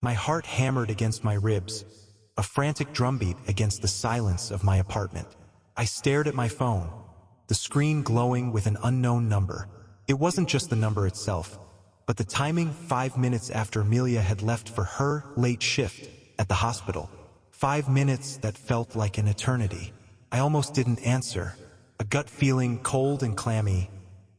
My heart hammered against my ribs, a frantic drumbeat against the silence of my apartment. I stared at my phone, the screen glowing with an unknown number. It wasn't just the number itself, but the timing 5 minutes after Amelia had left for her late shift at the hospital. 5 minutes that felt like an eternity. I almost didn't answer. A gut feeling, cold and clammy,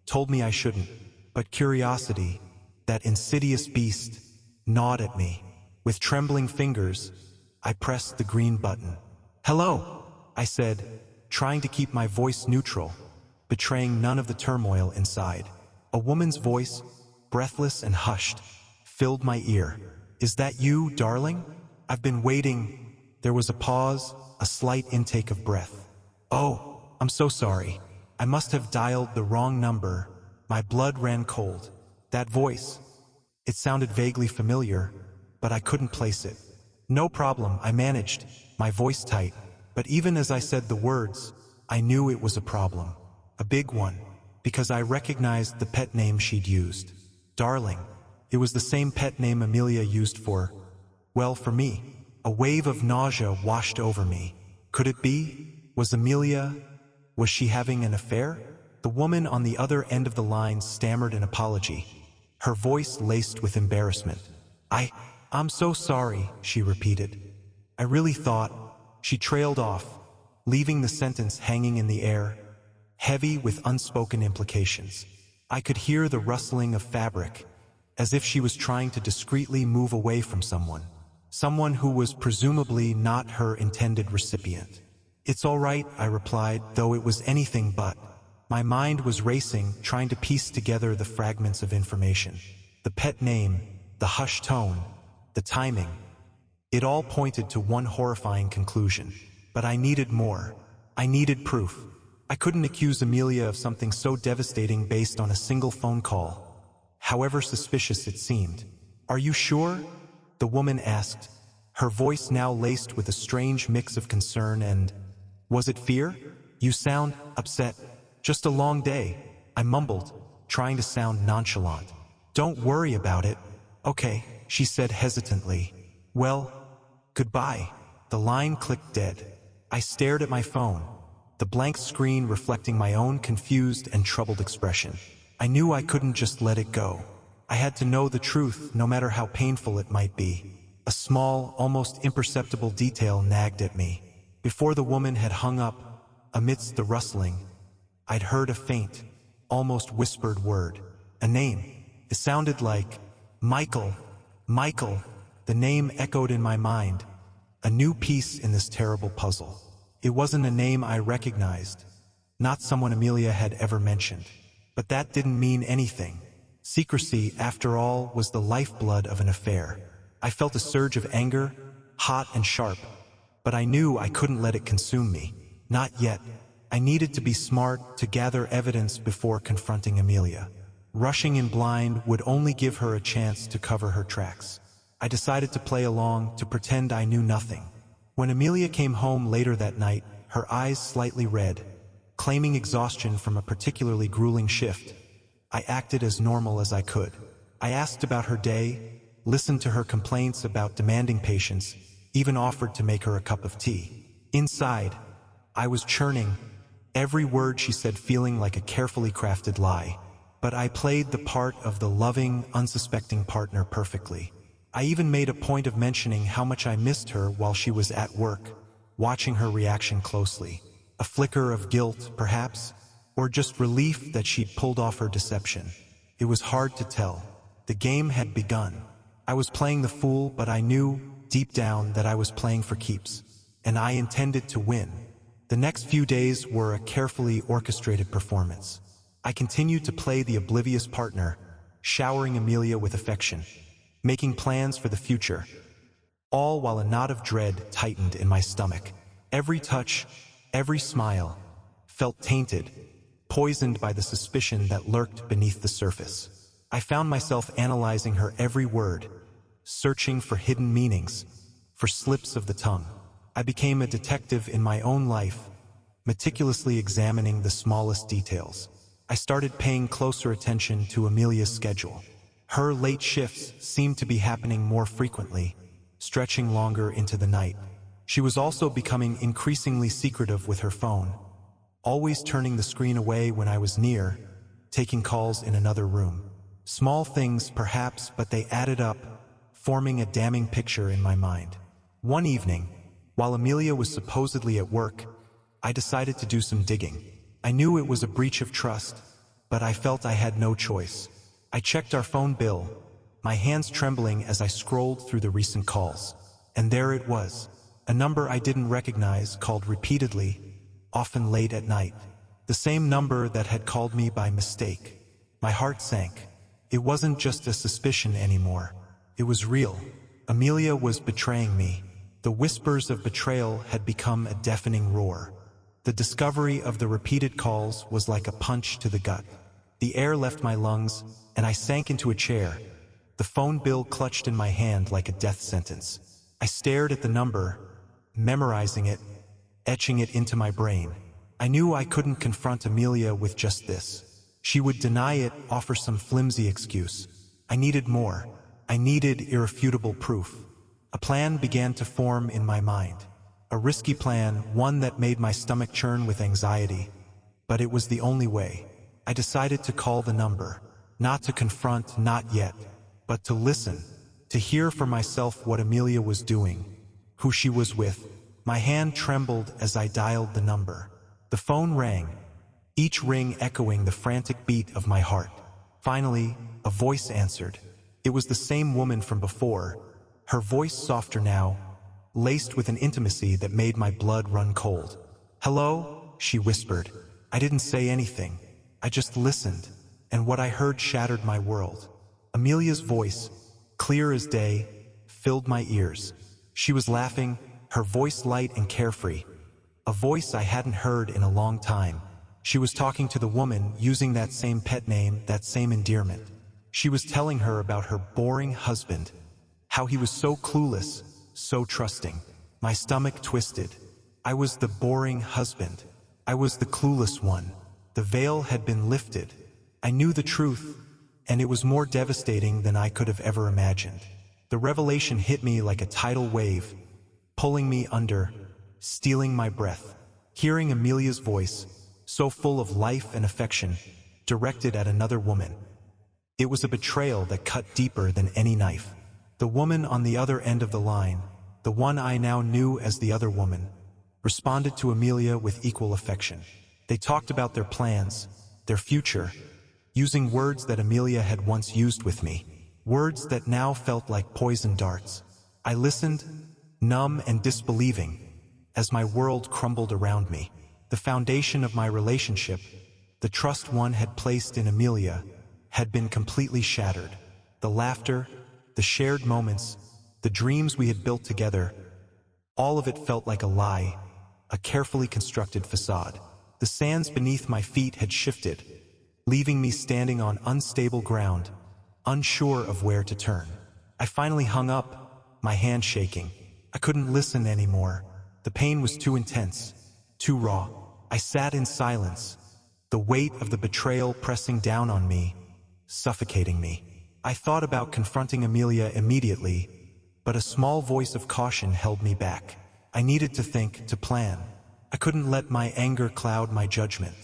told me I shouldn't, but curiosity, that insidious beast, gnawed at me. With trembling fingers, I pressed the green button. "Hello," I said, trying to keep my voice neutral, betraying none of the turmoil inside. A woman's voice, breathless and hushed, filled my ear. "Is that you, darling? I've been waiting." There was a pause, a slight intake of breath. "Oh, I'm so sorry. I must have dialed the wrong number." My blood ran cold. That voice, it sounded vaguely familiar, but I couldn't place it. "No problem," I managed, my voice tight, but even as I said the words, I knew it was a problem. A big one, because I recognized the pet name she'd used. Darling. It was the same pet name Amelia used for me. A wave of nausea washed over me. Could it be? Was she having an affair? The woman on the other end of the line stammered an apology, her voice laced with embarrassment. I'm so sorry," she repeated. "I really thought..." She trailed off, leaving the sentence hanging in the air, heavy with unspoken implications. I could hear the rustling of fabric, as if she was trying to discreetly move away from someone who was presumably not her intended recipient. "It's all right," I replied, though it was anything but. My mind was racing, trying to piece together the fragments of information. The pet name, the hushed tone, the timing. It all pointed to one horrifying conclusion. But I needed more. I needed proof. I couldn't accuse Amelia of something so devastating based on a single phone call, however suspicious it seemed. "Are you sure?" the woman asked, her voice now laced with a strange mix of concern and... "Was it fear? You sound upset." "Just a long day," I mumbled, trying to sound nonchalant. "Don't worry about it." "Okay," she said hesitantly. "Well, goodbye." The line clicked dead. I stared at my phone, the blank screen reflecting my own confused and troubled expression. I knew I couldn't just let it go. I had to know the truth, no matter how painful it might be. A small, almost imperceptible detail nagged at me. Before the woman had hung up, amidst the rustling, I'd heard a faint, almost whispered word. A name. It sounded like Michael. Michael. The name echoed in my mind. A new piece in this terrible puzzle. It wasn't a name I recognized. Not someone Amelia had ever mentioned. But that didn't mean anything. Secrecy, after all, was the lifeblood of an affair. I felt a surge of anger, hot and sharp, but I knew I couldn't let it consume me. Not yet. I needed to be smart, to gather evidence before confronting Amelia. Rushing in blind would only give her a chance to cover her tracks. I decided to play along, to pretend I knew nothing. When Amelia came home later that night, her eyes slightly red, claiming exhaustion from a particularly grueling shift, I acted as normal as I could. I asked about her day, listened to her complaints about demanding patience, even offered to make her a cup of tea. Inside, I was churning, every word she said feeling like a carefully crafted lie. But I played the part of the loving, unsuspecting partner perfectly. I even made a point of mentioning how much I missed her while she was at work, watching her reaction closely. A flicker of guilt, perhaps, or just relief that she'd pulled off her deception. It was hard to tell. The game had begun. I was playing the fool, but I knew, deep down, that I was playing for keeps, and I intended to win. The next few days were a carefully orchestrated performance. I continued to play the oblivious partner, showering Amelia with affection, making plans for the future, all while a knot of dread tightened in my stomach. Every touch, every smile, felt tainted, poisoned by the suspicion that lurked beneath the surface. I found myself analyzing her every word, searching for hidden meanings, for slips of the tongue. I became a detective in my own life, meticulously examining the smallest details. I started paying closer attention to Amelia's schedule. Her late shifts seemed to be happening more frequently, stretching longer into the night. She was also becoming increasingly secretive with her phone, always turning the screen away when I was near, taking calls in another room. Small things, perhaps, but they added up, forming a damning picture in my mind. One evening, while Amelia was supposedly at work, I decided to do some digging. I knew it was a breach of trust, but I felt I had no choice. I checked our phone bill, my hands trembling as I scrolled through the recent calls. And there it was, a number I didn't recognize, called repeatedly, often late at night. The same number that had called me by mistake. My heart sank. It wasn't just a suspicion anymore. It was real. Amelia was betraying me. The whispers of betrayal had become a deafening roar. The discovery of the repeated calls was like a punch to the gut. The air left my lungs, and I sank into a chair, the phone bill clutched in my hand like a death sentence. I stared at the number, memorizing it, etching it into my brain. I knew I couldn't confront Amelia with just this. She would deny it, offer some flimsy excuse. I needed more. I needed irrefutable proof. A plan began to form in my mind. A risky plan, one that made my stomach churn with anxiety. But it was the only way. I decided to call the number. Not to confront, not yet. But to listen. To hear for myself what Amelia was doing. Who she was with. My hand trembled as I dialed the number. The phone rang, each ring echoing the frantic beat of my heart. Finally, a voice answered. It was the same woman from before, her voice softer now, laced with an intimacy that made my blood run cold. "Hello?" she whispered. I didn't say anything. I just listened, and what I heard shattered my world. Amelia's voice, clear as day, filled my ears. She was laughing, her voice light and carefree. A voice I hadn't heard in a long time. She was talking to the woman, using that same pet name, that same endearment. She was telling her about her boring husband, how he was so clueless, so trusting. My stomach twisted. I was the boring husband. I was the clueless one. The veil had been lifted. I knew the truth, and it was more devastating than I could have ever imagined. The revelation hit me like a tidal wave, pulling me under, stealing my breath. Hearing Amelia's voice, so full of life and affection, directed at another woman. It was a betrayal that cut deeper than any knife. The woman on the other end of the line, the one I now knew as the other woman, responded to Amelia with equal affection. They talked about their plans, their future, using words that Amelia had once used with me, words that now felt like poison darts. I listened, numb and disbelieving, as my world crumbled around me. The foundation of my relationship, the trust one had placed in Amelia, had been completely shattered. The laughter, the shared moments, the dreams we had built together, all of it felt like a lie, a carefully constructed facade. The sands beneath my feet had shifted, leaving me standing on unstable ground, unsure of where to turn. I finally hung up, my hand shaking. I couldn't listen anymore. The pain was too intense, too raw. I sat in silence, the weight of the betrayal pressing down on me, suffocating me. I thought about confronting Amelia immediately, but a small voice of caution held me back. I needed to think, to plan. I couldn't let my anger cloud my judgment.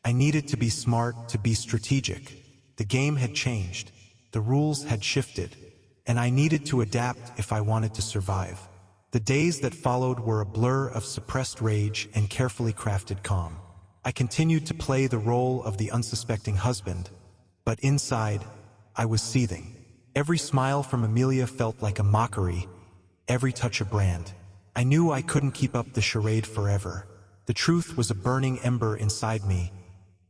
I needed to be smart, to be strategic. The game had changed, the rules had shifted, and I needed to adapt if I wanted to survive. The days that followed were a blur of suppressed rage and carefully crafted calm. I continued to play the role of the unsuspecting husband, but inside, I was seething. Every smile from Amelia felt like a mockery, every touch a brand. I knew I couldn't keep up the charade forever. The truth was a burning ember inside me,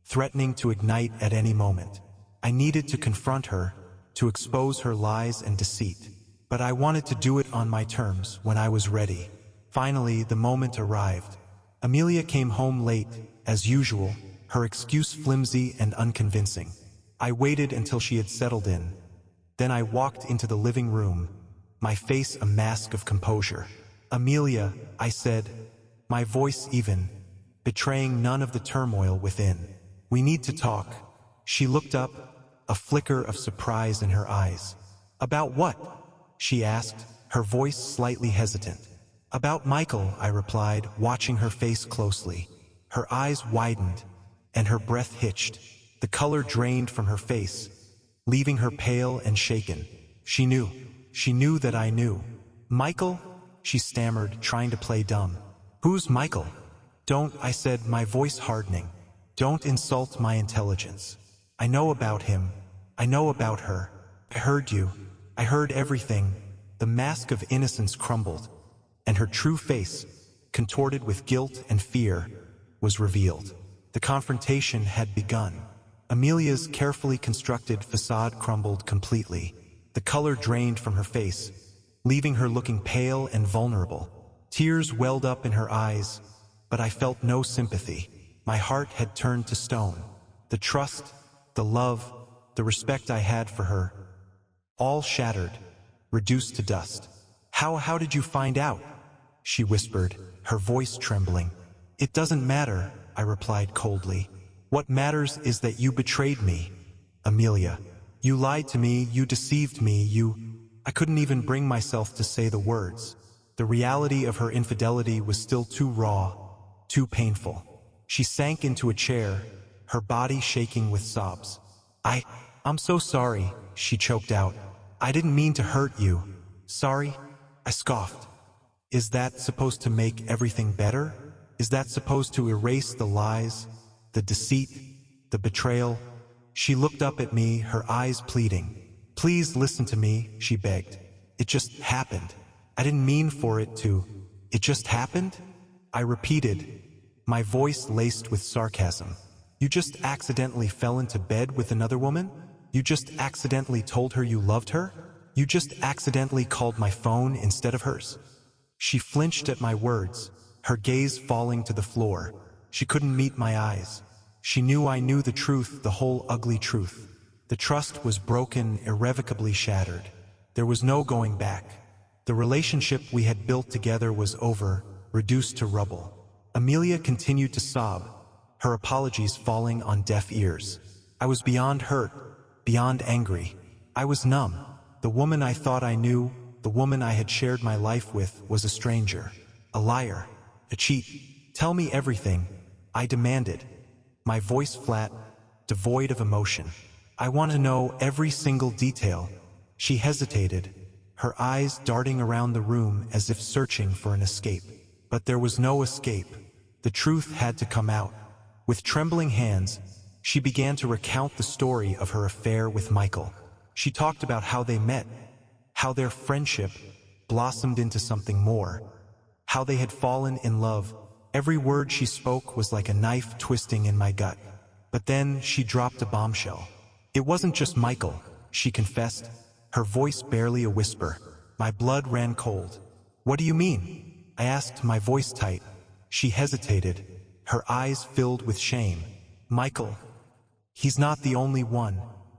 threatening to ignite at any moment. I needed to confront her, to expose her lies and deceit. But I wanted to do it on my terms, when I was ready. Finally, the moment arrived. Amelia came home late, as usual, her excuse flimsy and unconvincing. I waited until she had settled in. Then I walked into the living room, my face a mask of composure. "Amelia," I said, my voice even, betraying none of the turmoil within. "We need to talk." She looked up, a flicker of surprise in her eyes. "About what?" she asked, her voice slightly hesitant. "About Michael," I replied, watching her face closely. Her eyes widened, and her breath hitched. The color drained from her face, leaving her pale and shaken. She knew that I knew. "Michael?" she stammered, trying to play dumb. "Who's Michael?" "Don't," I said, my voice hardening. "Don't insult my intelligence. I know about him. I know about her. I heard you. I heard everything." The mask of innocence crumbled, and her true face, contorted with guilt and fear, was revealed. The confrontation had begun. Amelia's carefully constructed facade crumbled completely. The color drained from her face, leaving her looking pale and vulnerable. Tears welled up in her eyes, but I felt no sympathy. My heart had turned to stone. The trust, the love, the respect I had for her, all shattered, reduced to dust. How did you find out?" she whispered, her voice trembling. "It doesn't matter," I replied coldly. "What matters is that you betrayed me, Amelia. You lied to me, you deceived me, I couldn't even bring myself to say the words. The reality of her infidelity was still too raw, too painful." She sank into a chair, her body shaking with sobs. I'm so sorry," she choked out. "I didn't mean to hurt you." "Sorry?" I scoffed. "Is that supposed to make everything better? Is that supposed to erase the lies, the deceit, the betrayal?" She looked up at me, her eyes pleading. "Please listen to me," she begged. "It just happened. I didn't mean for it to. It just happened?" I repeated, my voice laced with sarcasm. "You just accidentally fell into bed with another woman? You just accidentally told her you loved her? You just accidentally called my phone instead of hers?" She flinched at my words, her gaze falling to the floor. She couldn't meet my eyes. She knew I knew the truth, the whole ugly truth. The trust was broken, irrevocably shattered. There was no going back. The relationship we had built together was over, reduced to rubble. Amelia continued to sob, her apologies falling on deaf ears. I was beyond hurt, beyond angry. I was numb. The woman I thought I knew, the woman I had shared my life with, was a stranger. A liar. A cheat. "Tell me everything," I demanded, my voice flat, devoid of emotion. "I want to know every single detail." She hesitated, her eyes darting around the room as if searching for an escape. But there was no escape. The truth had to come out. With trembling hands, she began to recount the story of her affair with Michael. She talked about how they met, how their friendship blossomed into something more, how they had fallen in love. Every word she spoke was like a knife twisting in my gut. But then she dropped a bombshell. "It wasn't just Michael," she confessed, her voice barely a whisper. My blood ran cold. "What do you mean?" I asked, my voice tight. She hesitated, her eyes filled with shame. "Michael. He's not the only one."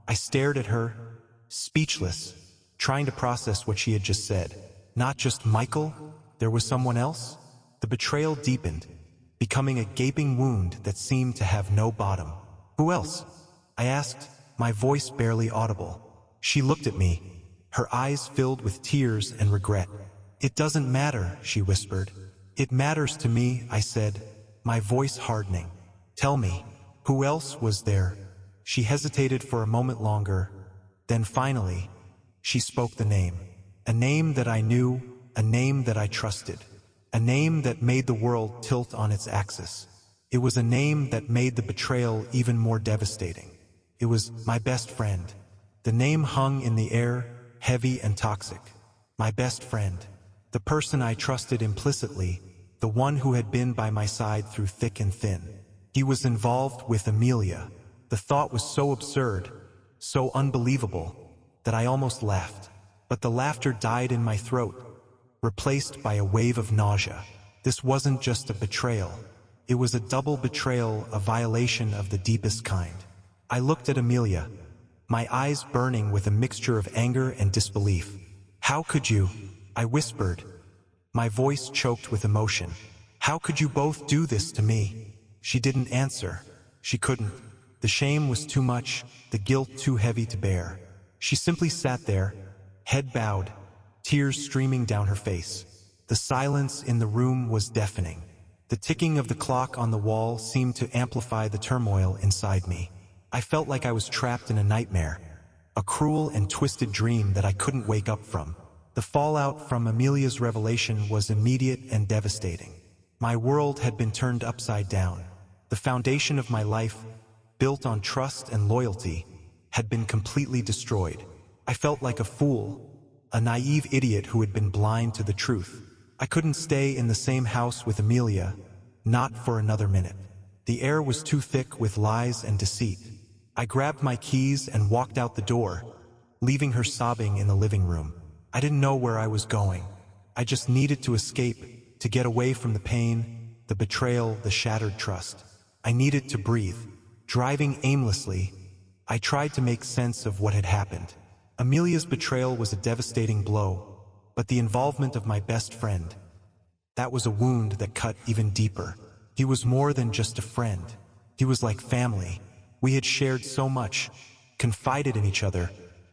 I stared at her, speechless, trying to process what she had just said. Not just Michael? There was someone else? The betrayal deepened, becoming a gaping wound that seemed to have no bottom. "Who else?" I asked, my voice barely audible. She looked at me, her eyes filled with tears and regret. "It doesn't matter," she whispered. "It matters to me," I said, my voice hardening. "Tell me, who else was there?" She hesitated for a moment longer, then finally, she spoke the name. A name that I knew, a name that I trusted. A name that made the world tilt on its axis. It was a name that made the betrayal even more devastating. It was my best friend. The name hung in the air, heavy and toxic. My best friend. The person I trusted implicitly, the one who had been by my side through thick and thin. He was involved with Amelia. The thought was so absurd, so unbelievable, that I almost laughed. But the laughter died in my throat, replaced by a wave of nausea. This wasn't just a betrayal. It was a double betrayal, a violation of the deepest kind. I looked at Amelia, my eyes burning with a mixture of anger and disbelief. "How could you?" I whispered, my voice choked with emotion. "How could you both do this to me?" She didn't answer. She couldn't. The shame was too much, the guilt too heavy to bear. She simply sat there, head bowed, tears streaming down her face. The silence in the room was deafening. The ticking of the clock on the wall seemed to amplify the turmoil inside me. I felt like I was trapped in a nightmare, a cruel and twisted dream that I couldn't wake up from. The fallout from Amelia's revelation was immediate and devastating. My world had been turned upside down. The foundation of my life, built on trust and loyalty, had been completely destroyed. I felt like a fool, a naive idiot who had been blind to the truth. I couldn't stay in the same house with Amelia, not for another minute. The air was too thick with lies and deceit. I grabbed my keys and walked out the door, leaving her sobbing in the living room. I didn't know where I was going. I just needed to escape, to get away from the pain, the betrayal, the shattered trust. I needed to breathe. Driving aimlessly, I tried to make sense of what had happened. Amelia's betrayal was a devastating blow, but the involvement of my best friend, that was a wound that cut even deeper. He was more than just a friend. He was like family. We had shared so much, confided in each other,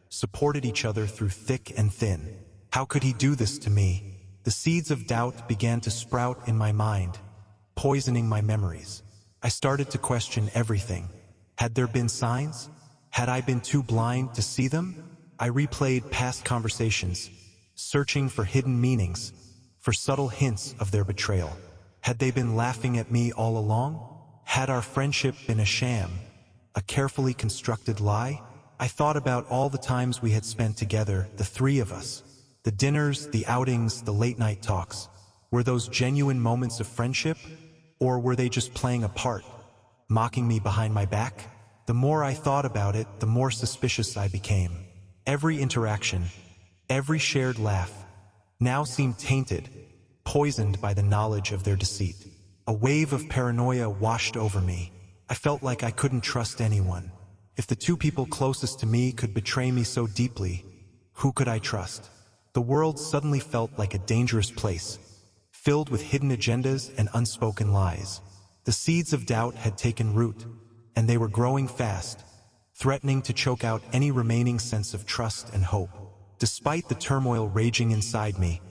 supported each other through thick and thin. How could he do this to me? The seeds of doubt began to sprout in my mind, poisoning my memories. I started to question everything. Had there been signs? Had I been too blind to see them? I replayed past conversations, searching for hidden meanings, for subtle hints of their betrayal. Had they been laughing at me all along? Had our friendship been a sham, a carefully constructed lie? I thought about all the times we had spent together, the three of us. The dinners, the outings, the late-night talks. Were those genuine moments of friendship? Or were they just playing a part, mocking me behind my back? The more I thought about it, the more suspicious I became. Every interaction, every shared laugh, now seemed tainted, poisoned by the knowledge of their deceit. A wave of paranoia washed over me. I felt like I couldn't trust anyone. If the two people closest to me could betray me so deeply, who could I trust? The world suddenly felt like a dangerous place, filled with hidden agendas and unspoken lies. The seeds of doubt had taken root, and they were growing fast, threatening to choke out any remaining sense of trust and hope. Despite the turmoil raging inside me,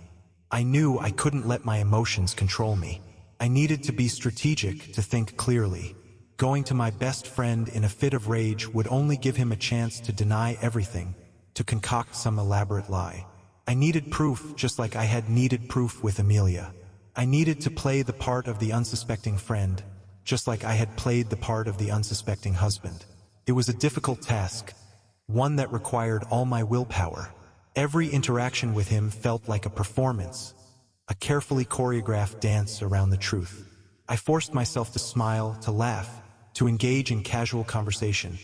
I knew I couldn't let my emotions control me. I needed to be strategic, to think clearly. Going to my best friend in a fit of rage would only give him a chance to deny everything, to concoct some elaborate lie. I needed proof, just like I had needed proof with Amelia. I needed to play the part of the unsuspecting friend, just like I had played the part of the unsuspecting husband. It was a difficult task, one that required all my willpower. Every interaction with him felt like a performance, a carefully choreographed dance around the truth. I forced myself to smile, to laugh, to engage in casual conversation,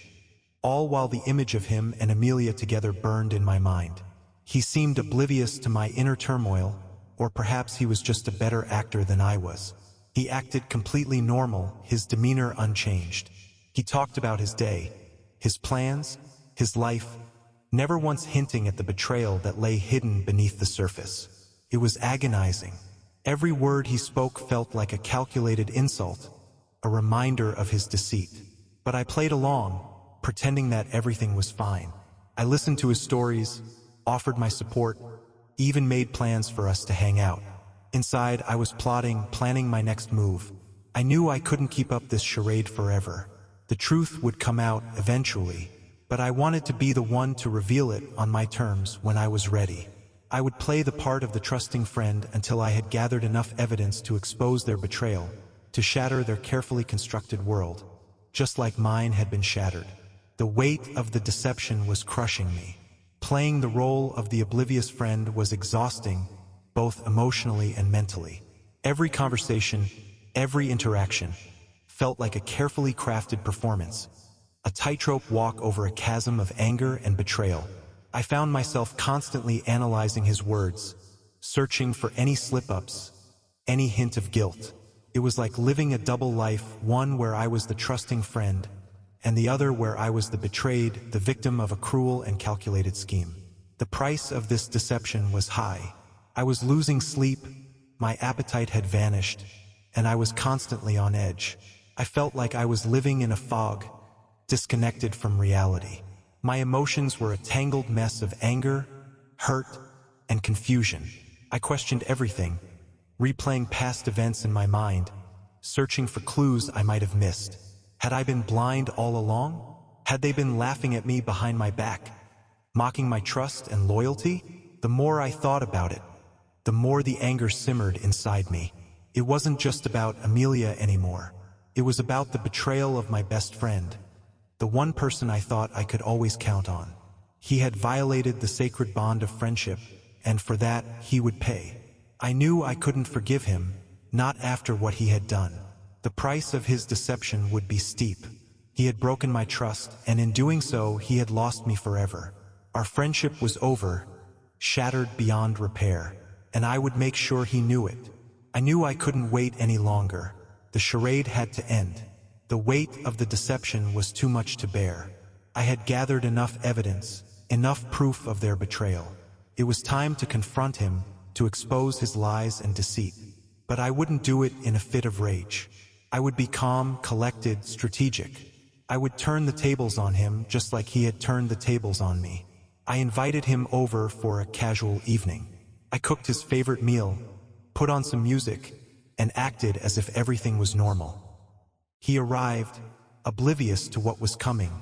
all while the image of him and Amelia together burned in my mind. He seemed oblivious to my inner turmoil, or perhaps he was just a better actor than I was. He acted completely normal, his demeanor unchanged. He talked about his day, his plans, his life, never once hinting at the betrayal that lay hidden beneath the surface. It was agonizing. Every word he spoke felt like a calculated insult, a reminder of his deceit. But I played along, pretending that everything was fine. I listened to his stories, offered my support, even made plans for us to hang out. Inside, I was plotting, planning my next move. I knew I couldn't keep up this charade forever. The truth would come out eventually, but I wanted to be the one to reveal it on my terms when I was ready. I would play the part of the trusting friend until I had gathered enough evidence to expose their betrayal, to shatter their carefully constructed world, just like mine had been shattered. The weight of the deception was crushing me. Playing the role of the oblivious friend was exhausting, both emotionally and mentally. Every conversation, every interaction, felt like a carefully crafted performance, a tightrope walk over a chasm of anger and betrayal. I found myself constantly analyzing his words, searching for any slip-ups, any hint of guilt. It was like living a double life, one where I was the trusting friend, and the other where I was the betrayed, the victim of a cruel and calculated scheme. The price of this deception was high. I was losing sleep, my appetite had vanished, and I was constantly on edge. I felt like I was living in a fog, disconnected from reality. My emotions were a tangled mess of anger, hurt, and confusion. I questioned everything, replaying past events in my mind, searching for clues I might have missed. Had I been blind all along? Had they been laughing at me behind my back, mocking my trust and loyalty? The more I thought about it, the more the anger simmered inside me. It wasn't just about Amelia anymore. It was about the betrayal of my best friend, the one person I thought I could always count on. He had violated the sacred bond of friendship, and for that, he would pay. I knew I couldn't forgive him, not after what he had done. The price of his deception would be steep. He had broken my trust, and in doing so, he had lost me forever. Our friendship was over, shattered beyond repair, and I would make sure he knew it. I knew I couldn't wait any longer. The charade had to end. The weight of the deception was too much to bear. I had gathered enough evidence, enough proof of their betrayal. It was time to confront him, to expose his lies and deceit. But I wouldn't do it in a fit of rage. I would be calm, collected, strategic. I would turn the tables on him just like he had turned the tables on me. I invited him over for a casual evening. I cooked his favorite meal, put on some music, and acted as if everything was normal. He arrived, oblivious to what was coming,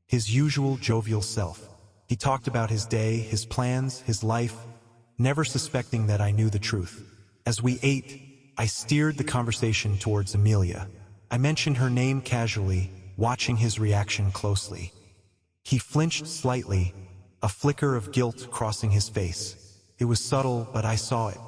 his usual jovial self. He talked about his day, his plans, his life, never suspecting that I knew the truth. As we ate, I steered the conversation towards Amelia. I mentioned her name casually, watching his reaction closely. He flinched slightly, a flicker of guilt crossing his face. It was subtle, but I saw it.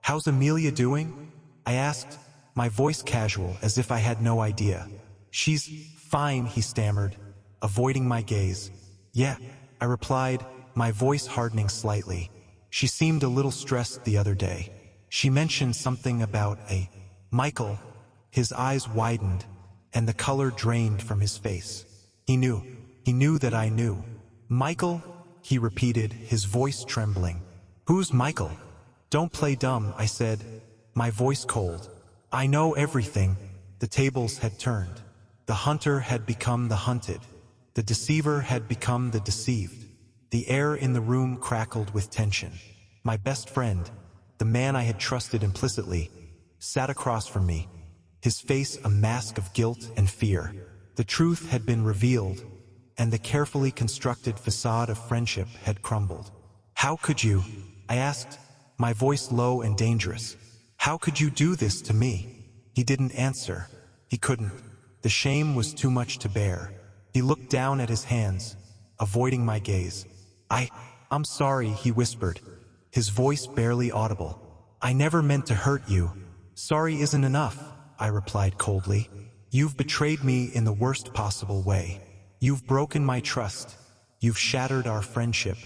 "How's Amelia doing?" I asked, my voice casual, as if I had no idea. "She's fine," he stammered, avoiding my gaze. "Yeah," I replied, my voice hardening slightly. "She seemed a little stressed the other day. She mentioned something about a Michael." His eyes widened, and the color drained from his face. He knew that I knew. "Michael?" he repeated, his voice trembling. "Who's Michael?" "Don't play dumb," I said, my voice cold. "I know everything." The tables had turned. The hunter had become the hunted. The deceiver had become the deceived. The air in the room crackled with tension. My best friend, the man I had trusted implicitly, sat across from me, his face a mask of guilt and fear. The truth had been revealed, and the carefully constructed facade of friendship had crumbled. "How could you?" I asked, my voice low and dangerous. "How could you do this to me?" He didn't answer. He couldn't. The shame was too much to bear. He looked down at his hands, avoiding my gaze. I'm sorry," he whispered, his voice barely audible. "I never meant to hurt you." "Sorry isn't enough," I replied coldly. "You've betrayed me in the worst possible way. You've broken my trust. You've shattered our friendship."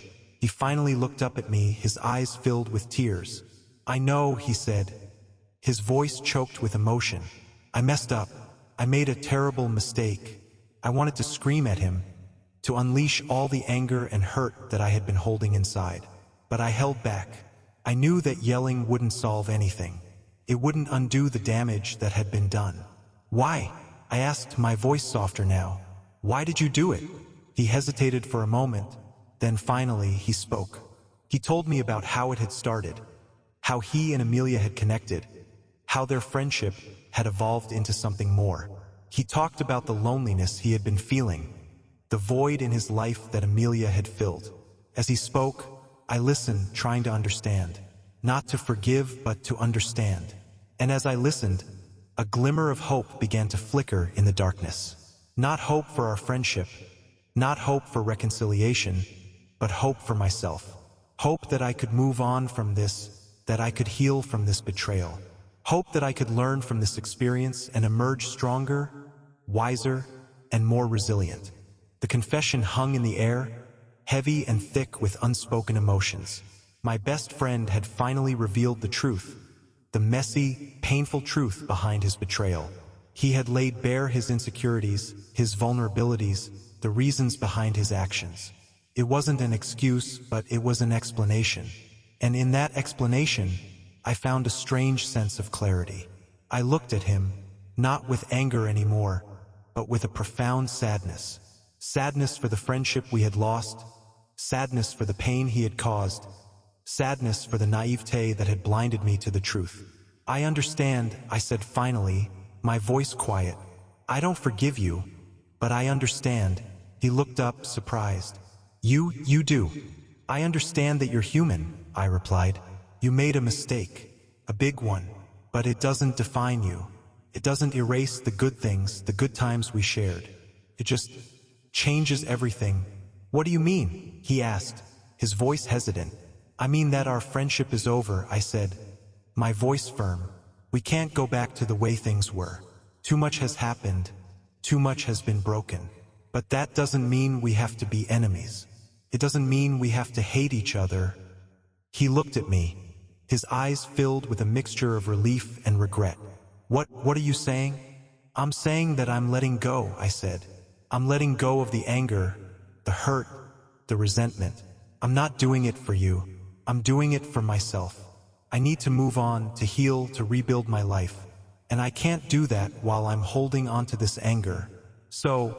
He finally looked up at me, his eyes filled with tears. "I know," he said, his voice choked with emotion. "I messed up. I made a terrible mistake." I wanted to scream at him, to unleash all the anger and hurt that I had been holding inside. But I held back. I knew that yelling wouldn't solve anything. It wouldn't undo the damage that had been done. "Why?" I asked, my voice softer now. "Why did you do it?" He hesitated for a moment, then finally he spoke. He told me about how it had started, how he and Amelia had connected, how their friendship had evolved into something more. He talked about the loneliness he had been feeling, the void in his life that Amelia had filled. As he spoke, I listened, trying to understand. Not to forgive, but to understand. And as I listened, a glimmer of hope began to flicker in the darkness. Not hope for our friendship, not hope for reconciliation, but hope for myself. Hope that I could move on from this, that I could heal from this betrayal. Hope that I could learn from this experience and emerge stronger, wiser, and more resilient. The confession hung in the air, heavy and thick with unspoken emotions. My best friend had finally revealed the truth, the messy, painful truth behind his betrayal. He had laid bare his insecurities, his vulnerabilities, the reasons behind his actions. It wasn't an excuse, but it was an explanation. And in that explanation, I found a strange sense of clarity. I looked at him, not with anger anymore, but with a profound sadness. Sadness for the friendship we had lost, sadness for the pain he had caused, sadness for the naivete that had blinded me to the truth. "I understand," I said finally, my voice quiet. "I don't forgive you, but I understand." He looked up, surprised. You do." "I understand that you're human," I replied. "You made a mistake, a big one, but it doesn't define you. It doesn't erase the good things, the good times we shared. It just changes everything." "What do you mean?" he asked, his voice hesitant. "I mean that our friendship is over," I said, my voice firm. "We can't go back to the way things were. Too much has happened, too much has been broken. But that doesn't mean we have to be enemies. It doesn't mean we have to hate each other." He looked at me, his eyes filled with a mixture of relief and regret. What are you saying?" "I'm saying that I'm letting go," I said. "I'm letting go of the anger, the hurt, the resentment. I'm not doing it for you. I'm doing it for myself. I need to move on, to heal, to rebuild my life. And I can't do that while I'm holding on to this anger. So,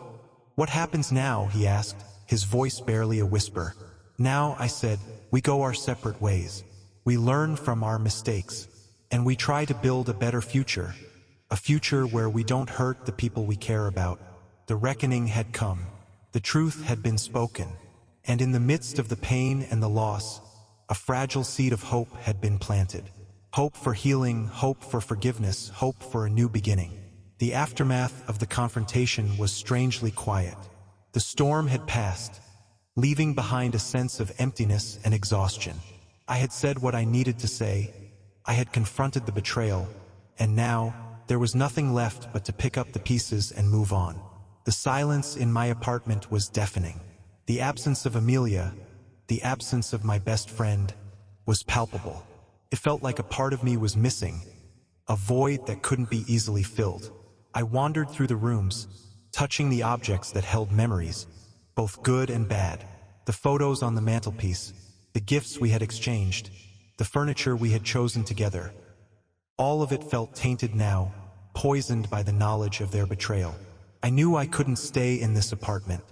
what happens now?" he asked, his voice barely a whisper. "Now," I said, "we go our separate ways. We learn from our mistakes, and we try to build a better future. A future where we don't hurt the people we care about." The reckoning had come. The truth had been spoken. And in the midst of the pain and the loss, a fragile seed of hope had been planted. Hope for healing, hope for forgiveness, hope for a new beginning. The aftermath of the confrontation was strangely quiet. The storm had passed, leaving behind a sense of emptiness and exhaustion. I had said what I needed to say. I had confronted the betrayal, and now there was nothing left but to pick up the pieces and move on. The silence in my apartment was deafening. The absence of Amelia, the absence of my best friend, was palpable. It felt like a part of me was missing, a void that couldn't be easily filled. I wandered through the rooms, touching the objects that held memories, both good and bad. The photos on the mantelpiece, the gifts we had exchanged, the furniture we had chosen together. All of it felt tainted now, poisoned by the knowledge of their betrayal. I knew I couldn't stay in this apartment.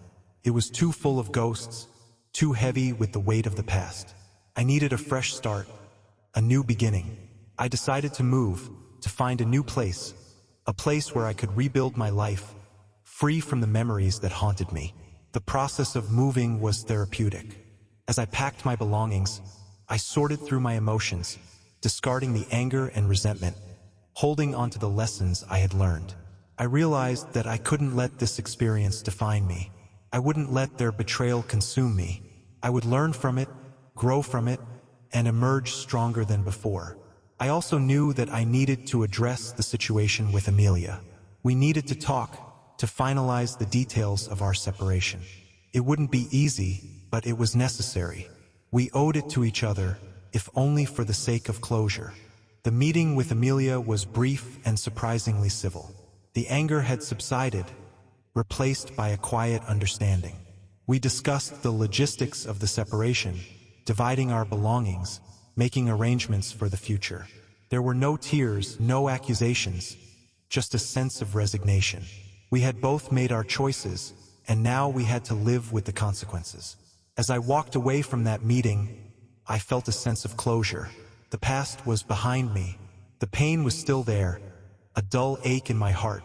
It was too full of ghosts, too heavy with the weight of the past. I needed a fresh start, a new beginning. I decided to move, to find a new place, a place where I could rebuild my life, free from the memories that haunted me. The process of moving was therapeutic. As I packed my belongings, I sorted through my emotions, discarding the anger and resentment, holding on to the lessons I had learned. I realized that I couldn't let this experience define me. I wouldn't let their betrayal consume me. I would learn from it, grow from it, and emerge stronger than before. I also knew that I needed to address the situation with Amelia. We needed to talk, to finalize the details of our separation. It wouldn't be easy, but it was necessary. We owed it to each other, if only for the sake of closure. The meeting with Amelia was brief and surprisingly civil. The anger had subsided, replaced by a quiet understanding. We discussed the logistics of the separation, dividing our belongings, making arrangements for the future. There were no tears, no accusations, just a sense of resignation. We had both made our choices, and now we had to live with the consequences. As I walked away from that meeting, I felt a sense of closure. The past was behind me. The pain was still there, a dull ache in my heart,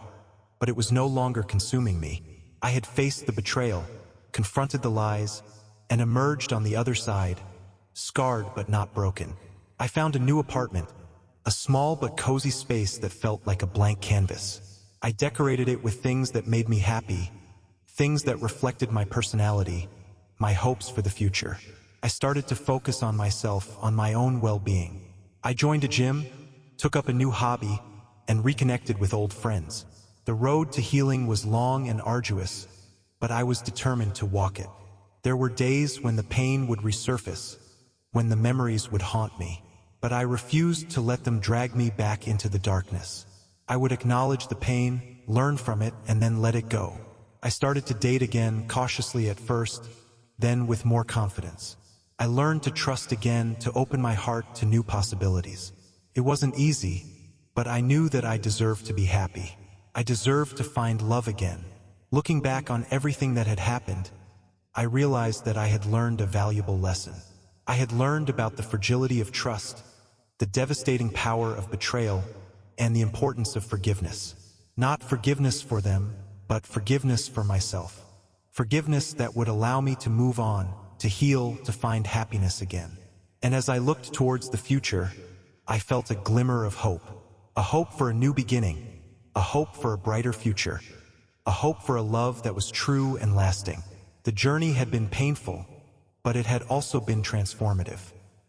but it was no longer consuming me. I had faced the betrayal, confronted the lies, and emerged on the other side, scarred but not broken. I found a new apartment, a small but cozy space that felt like a blank canvas. I decorated it with things that made me happy, things that reflected my personality, my hopes for the future. I started to focus on myself, on my own well-being. I joined a gym, took up a new hobby, and reconnected with old friends. The road to healing was long and arduous, but I was determined to walk it. There were days when the pain would resurface, when the memories would haunt me, but I refused to let them drag me back into the darkness. I would acknowledge the pain, learn from it, and then let it go. I started to date again, cautiously at first, then with more confidence. I learned to trust again, to open my heart to new possibilities. It wasn't easy, but I knew that I deserved to be happy. I deserved to find love again. Looking back on everything that had happened, I realized that I had learned a valuable lesson. I had learned about the fragility of trust, the devastating power of betrayal, and the importance of forgiveness. Not forgiveness for them, but forgiveness for myself. Forgiveness that would allow me to move on, to heal, to find happiness again. And as I looked towards the future, I felt a glimmer of hope. A hope for a new beginning. A hope for a brighter future. A hope for a love that was true and lasting. The journey had been painful, but it had also been transformative.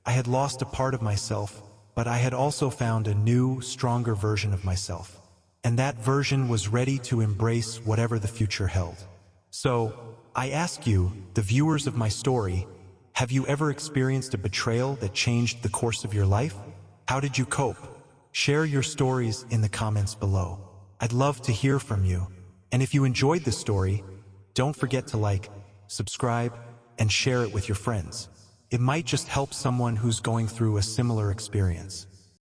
I had lost a part of myself, but I had also found a new, stronger version of myself. And that version was ready to embrace whatever the future held. So, I ask you, the viewers of my story, have you ever experienced a betrayal that changed the course of your life? How did you cope? Share your stories in the comments below. I'd love to hear from you. And if you enjoyed this story, don't forget to like, subscribe, and share it with your friends. It might just help someone who's going through a similar experience.